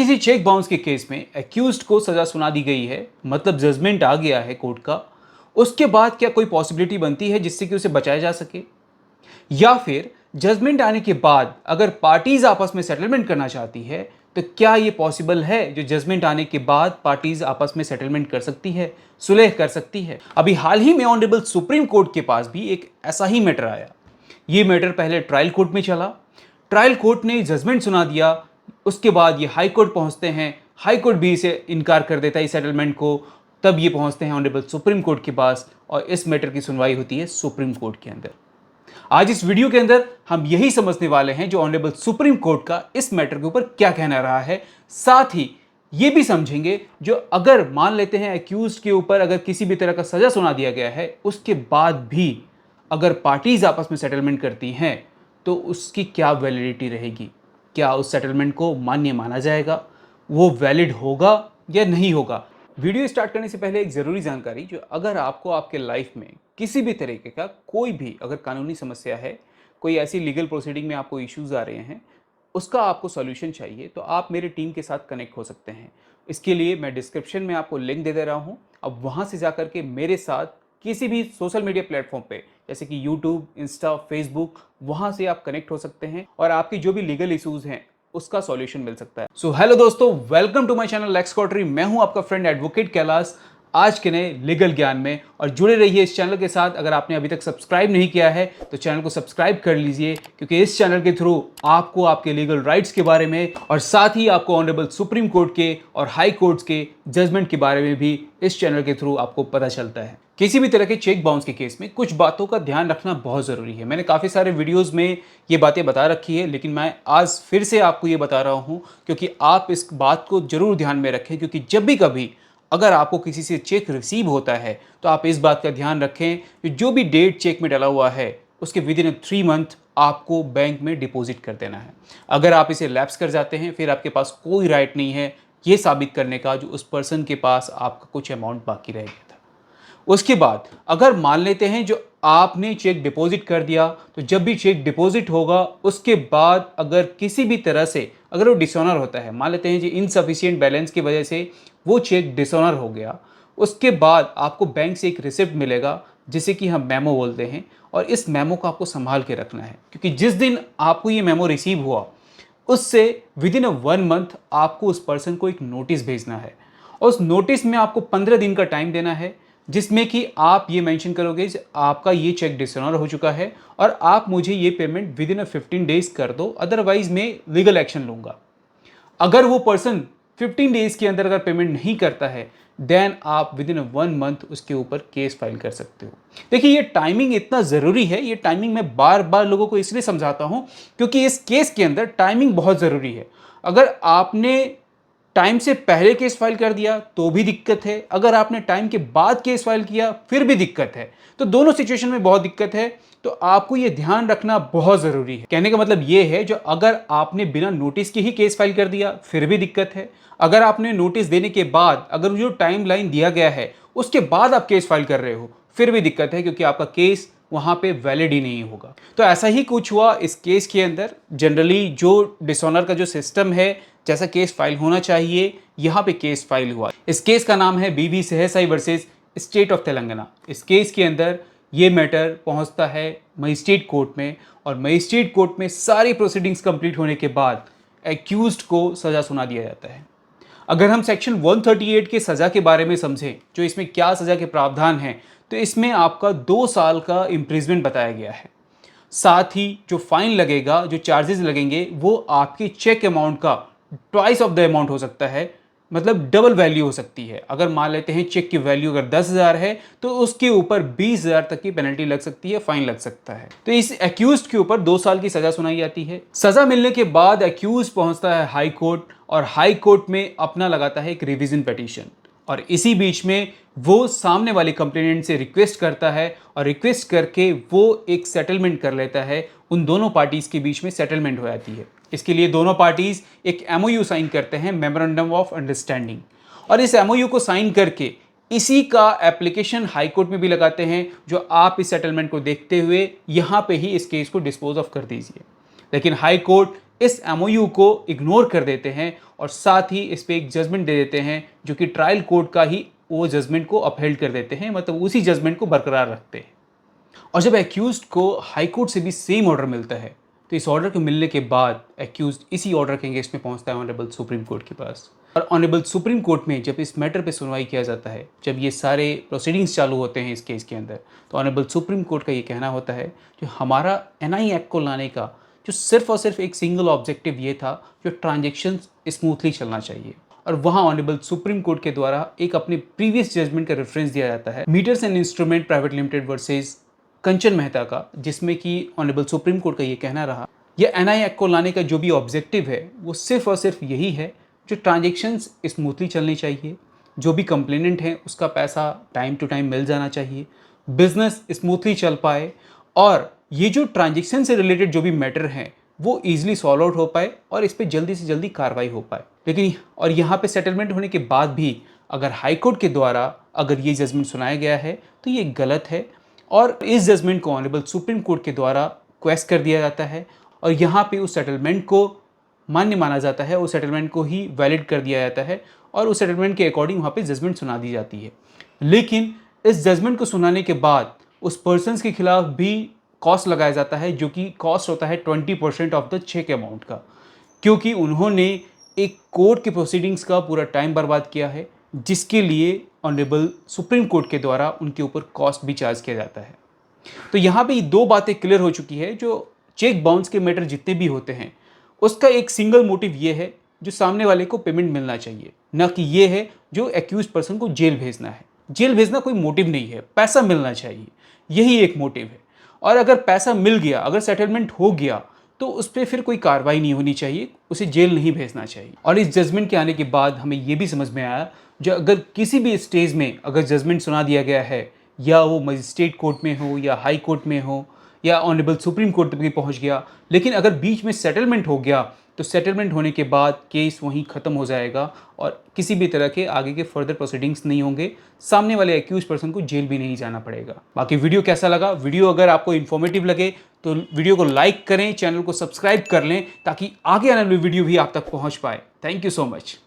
किसी cheque bounce के case में एक्यूज्ड को सजा सुना दी गई है, मतलब जजमेंट आ गया है कोर्ट का, उसके बाद क्या कोई पॉसिबिलिटी बनती है जिससे कि उसे बचाया जा सके? या फिर जजमेंट आने के बाद अगर पार्टीज आपस में सेटलमेंट करना चाहती है तो क्या यह पॉसिबल है जो जजमेंट आने के बाद पार्टीज आपस में सेटलमेंट कर सकती है, सुलह कर सकती है? अभी हाल ही में ऑनरेबल सुप्रीम कोर्ट के पास भी एक ऐसा ही मैटर आया। ये मैटर पहले ट्रायल कोर्ट में चला, ट्रायल कोर्ट ने जजमेंट सुना दिया, उसके बाद ये हाई कोर्ट पहुंचते हैं, हाई कोर्ट भी इसे इनकार कर देता है इस सेटलमेंट को, तब ये पहुंचते हैं ऑनरेबल सुप्रीम कोर्ट के पास और इस मैटर की सुनवाई होती है सुप्रीम कोर्ट के अंदर। आज इस वीडियो के अंदर हम यही समझने वाले हैं जो ऑनरेबल सुप्रीम कोर्ट का इस मैटर के ऊपर क्या कहना रहा है। साथ ही ये भी समझेंगे जो अगर मान लेते हैं एक्यूज्ड के ऊपर अगर किसी भी तरह का सजा सुना दिया गया है, उसके बाद भी अगर पार्टीज आपस में सेटलमेंट करती हैं तो उसकी क्या वैलिडिटी रहेगी, क्या उस सेटलमेंट को मान्य माना जाएगा, वो वैलिड होगा या नहीं होगा। वीडियो स्टार्ट करने से पहले एक ज़रूरी जानकारी, जो अगर आपको आपके लाइफ में किसी भी तरीके का कोई भी अगर कानूनी समस्या है, कोई ऐसी लीगल प्रोसीडिंग में आपको इश्यूज आ रहे हैं, उसका आपको सॉल्यूशन चाहिए, तो आप मेरे टीम के साथ कनेक्ट हो सकते हैं। इसके लिए मैं डिस्क्रिप्शन में आपको लिंक दे रहा हूँ। अब वहाँ से जाकर के मेरे साथ किसी भी सोशल मीडिया प्लेटफॉर्म पे जैसे कि यूट्यूब, इंस्टा, फेसबुक, वहाँ से आप कनेक्ट हो सकते हैं और आपकी जो भी लीगल इश्यूज हैं उसका सॉल्यूशन मिल सकता है। सो हेलो दोस्तों, वेलकम टू माय चैनल लेक्स कॉटरी। मैं हूं आपका फ्रेंड एडवोकेट कैलाश, आज के नए लीगल ज्ञान में, और जुड़े रहिए इस चैनल के साथ। अगर आपने अभी तक सब्सक्राइब नहीं किया है तो चैनल को सब्सक्राइब कर लीजिए, क्योंकि इस चैनल के थ्रू आपको आपके लीगल राइट्स के बारे में और साथ ही आपको ऑनरेबल सुप्रीम कोर्ट के और हाई कोर्ट्स के जजमेंट के बारे में भी इस चैनल के थ्रू आपको पता चलता है। किसी भी तरह के चेक बाउंस के केस में कुछ बातों का ध्यान रखना बहुत ज़रूरी है। मैंने काफ़ी सारे वीडियोस में ये बातें बता रखी है, लेकिन मैं आज फिर से आपको ये बता रहा हूँ क्योंकि आप इस बात को ज़रूर ध्यान में रखें, क्योंकि जब भी कभी अगर आपको किसी से चेक रिसीव होता है तो आप इस बात का ध्यान रखें कि जो भी डेट चेक में डला हुआ है उसके विद इन 3 मंथ आपको बैंक में डिपॉजिट कर देना है। अगर आप इसे लैप्स कर जाते हैं फिर आपके पास कोई राइट नहीं है ये साबित करने का जो उस पर्सन के पास आपका कुछ अमाउंट बाकी रह गया था। उसके बाद अगर मान लेते हैं जो आपने चेक डिपॉजिट कर दिया, तो जब भी चेक डिपॉजिट होगा उसके बाद अगर किसी भी तरह से अगर वो डिसऑनर होता है, मान लेते हैं जी इनसफिशिएंट बैलेंस की वजह से वो चेक डिसऑनर हो गया, उसके बाद आपको बैंक से एक रिसिप्ट मिलेगा जिसे कि हम मेमो बोलते हैं, और इस मेमो को आपको संभाल के रखना है, क्योंकि जिस दिन आपको ये मेमो रिसीव हुआ उससे विद इन 1 मंथ आपको उस पर्सन को एक नोटिस भेजना है, और उस नोटिस में आपको 15 दिन का टाइम देना है, जिसमें कि आप ये मेंशन करोगे आपका ये चेक डिसऑनर हो चुका है और आप मुझे ये पेमेंट विद इन 15 डेज कर दो, अदरवाइज मैं लीगल एक्शन लूंगा। अगर वो पर्सन 15 डेज के अंदर अगर पेमेंट नहीं करता है देन आप विद इन 1 मंथ उसके ऊपर केस फाइल कर सकते हो। देखिए ये टाइमिंग इतना ज़रूरी है, ये टाइमिंग मैं बार बार लोगों को इसलिए समझाता हूँ क्योंकि इस केस के अंदर टाइमिंग बहुत ज़रूरी है। अगर आपने टाइम से पहले केस फाइल कर दिया तो भी दिक्कत है, अगर आपने टाइम के बाद केस फाइल किया फिर भी दिक्कत है, तो दोनों सिचुएशन में बहुत दिक्कत है। तो आपको ये ध्यान रखना बहुत ज़रूरी है। कहने का मतलब ये है जो अगर आपने बिना नोटिस के ही केस फाइल कर दिया फिर भी दिक्कत है, अगर आपने नोटिस देने के बाद अगर जो टाइम लाइन दिया गया है उसके बाद आप केस फाइल कर रहे हो फिर भी दिक्कत है, क्योंकि आपका केस वहाँ पे वैलिड ही नहीं होगा। तो ऐसा ही कुछ हुआ इस केस के अंदर। जनरली जो डिसऑनर का जो सिस्टम है, जैसा केस फाइल होना चाहिए, यहाँ पे केस फाइल हुआ। इस केस का नाम है बीवी सहसाई वर्सेस स्टेट ऑफ तेलंगाना। इस केस के अंदर ये मैटर पहुँचता है मजिस्ट्रेट कोर्ट में, और मजिस्ट्रेट कोर्ट में सारी प्रोसीडिंग्स कंप्लीट होने के बाद एक्यूज्ड को सज़ा सुना दिया जाता है। अगर हम सेक्शन 138 के सज़ा के बारे में समझें, जो इसमें क्या सज़ा के प्रावधान हैं, तो इसमें आपका 2 साल का इम्प्रिजमेंट बताया गया है। साथ ही जो फाइन लगेगा, जो चार्जेस लगेंगे, वो आपके चेक अमाउंट का ट्वाइस ऑफ द अमाउंट हो सकता है, मतलब डबल वैल्यू हो सकती है। अगर मान लेते हैं चेक की वैल्यू अगर 10,000 है तो उसके ऊपर 20,000 तक की पेनल्टी लग सकती है, फाइन लग सकता है। तो इस एक्यूज्ड के ऊपर 2 साल की सजा सुनाई जाती है। सजा मिलने के बाद एक्यूज पहुंचता है हाई कोर्ट, और हाई कोर्ट में अपना लगाता है एक रिवीजन पिटीशन, और इसी बीच में वो सामने वाले कंप्लेनेंट से रिक्वेस्ट करता है, और रिक्वेस्ट करके वो एक सेटलमेंट कर लेता है। उन दोनों पार्टीज के बीच में सेटलमेंट हो जाती है। इसके लिए दोनों पार्टीज एक एमओयू साइन करते हैं, मेमोरेंडम ऑफ अंडरस्टैंडिंग, और इस एमओयू को साइन करके इसी का एप्लीकेशन हाई कोर्ट में भी लगाते हैं, जो आप इस सेटलमेंट को देखते हुए यहाँ पे ही इस केस को डिस्पोज ऑफ कर दीजिए। लेकिन हाई कोर्ट इस एमओयू को इग्नोर कर देते हैं और साथ ही इस पे एक जजमेंट दे देते हैं जो कि ट्रायल कोर्ट का ही वो जजमेंट को अपहेल्ड कर देते हैं, मतलब उसी जजमेंट को बरकरार रखते हैं। और जब एक्यूज्ड को हाई कोर्ट से भी सेम ऑर्डर मिलता है तो इस ऑर्डर के मिलने के बाद एक्यूज्ड इसी ऑर्डर के अगेंस्ट में पहुंचता है ऑनरेबल सुप्रीम कोर्ट के पास। और ऑनरेबल सुप्रीम कोर्ट में जब इस मैटर पे सुनवाई किया जाता है, जब ये सारे प्रोसीडिंग्स चालू होते हैं इस केस के अंदर, तो ऑनरेबल सुप्रीम कोर्ट का ये कहना होता है कि हमारा एनआई एक्ट को लाने का जो सिर्फ और सिर्फ एक सिंगल ऑब्जेक्टिव ये था जो ट्रांजेक्शन स्मूथली चलना चाहिए। और वहाँ ऑनरेबल सुप्रीम कोर्ट के द्वारा एक अपने प्रीवियस जजमेंट का रेफरेंस दिया जाता है meters and instrument private limited versus Kanchan Mehta का, जिसमें कि ऑनरेबल सुप्रीम कोर्ट का ये कहना रहा यह एनआई एक्ट को लाने का जो भी ऑब्जेक्टिव है वो सिर्फ और सिर्फ यही है जो ट्रांजेक्शन्स स्मूथली चलनी चाहिए, जो भी कंप्लेनेंट है उसका पैसा टाइम टू टाइम मिल जाना चाहिए, बिजनेस स्मूथली चल पाए और ये जो ट्रांजेक्शन से रिलेटेड जो भी मैटर हैं वो ईजिली सॉल्व आउट हो पाए और इस पर जल्दी से जल्दी कार्रवाई हो पाए। लेकिन और यहाँ पे सेटलमेंट होने के बाद भी अगर हाई कोर्ट के द्वारा अगर ये जजमेंट सुनाया गया है तो ये गलत है और इस जजमेंट को ऑनरेबल सुप्रीम कोर्ट के द्वारा क्वेश्चन कर दिया जाता है और यहाँ पे उस सेटलमेंट को मान्य माना जाता है, उस सेटलमेंट को ही वैलिड कर दिया जाता है और उस सेटलमेंट के अकॉर्डिंग वहाँ पे जजमेंट सुना दी जाती है। लेकिन इस जजमेंट को सुनाने के बाद उस पर्सन्स के खिलाफ भी कॉस्ट लगाया जाता है जो कि कॉस्ट होता है 20% ऑफ द चेक अमाउंट का, क्योंकि उन्होंने एक कोर्ट के प्रोसीडिंग्स का पूरा टाइम बर्बाद किया है जिसके लिए ऑनरेबल सुप्रीम कोर्ट के द्वारा उनके ऊपर कॉस्ट भी चार्ज किया जाता है। तो यहाँ पे दो बातें क्लियर हो चुकी है, जो चेक बाउंस के मैटर जितने भी होते हैं उसका एक सिंगल मोटिव ये है जो सामने वाले को पेमेंट मिलना चाहिए, ना कि ये है जो एक्यूज पर्सन को जेल भेजना है। जेल भेजना कोई मोटिव नहीं है, पैसा मिलना चाहिए, यही एक मोटिव है। और अगर पैसा मिल गया, अगर सेटलमेंट हो गया तो उस पर फिर कोई कार्रवाई नहीं होनी चाहिए, उसे जेल नहीं भेजना चाहिए। और इस जजमेंट के आने के बाद हमें ये भी समझ में आया जो अगर किसी भी स्टेज में अगर जजमेंट सुना दिया गया है, या वो मजिस्ट्रेट कोर्ट में हो या हाई कोर्ट में हो या ऑनरेबल सुप्रीम कोर्ट तक भी पहुंच गया, लेकिन अगर बीच में सेटलमेंट हो गया तो सेटलमेंट होने के बाद केस वहीं ख़त्म हो जाएगा और किसी भी तरह के आगे के फर्दर प्रोसीडिंग्स नहीं होंगे, सामने वाले एक्यूज पर्सन को जेल भी नहीं जाना पड़ेगा। बाकी वीडियो कैसा लगा? वीडियो अगर आपको इन्फॉर्मेटिव लगे तो वीडियो को लाइक करें, चैनल को सब्सक्राइब कर लें ताकि आगे आने वाली वीडियो भी आप तक पहुँच पाए। Thank you so much.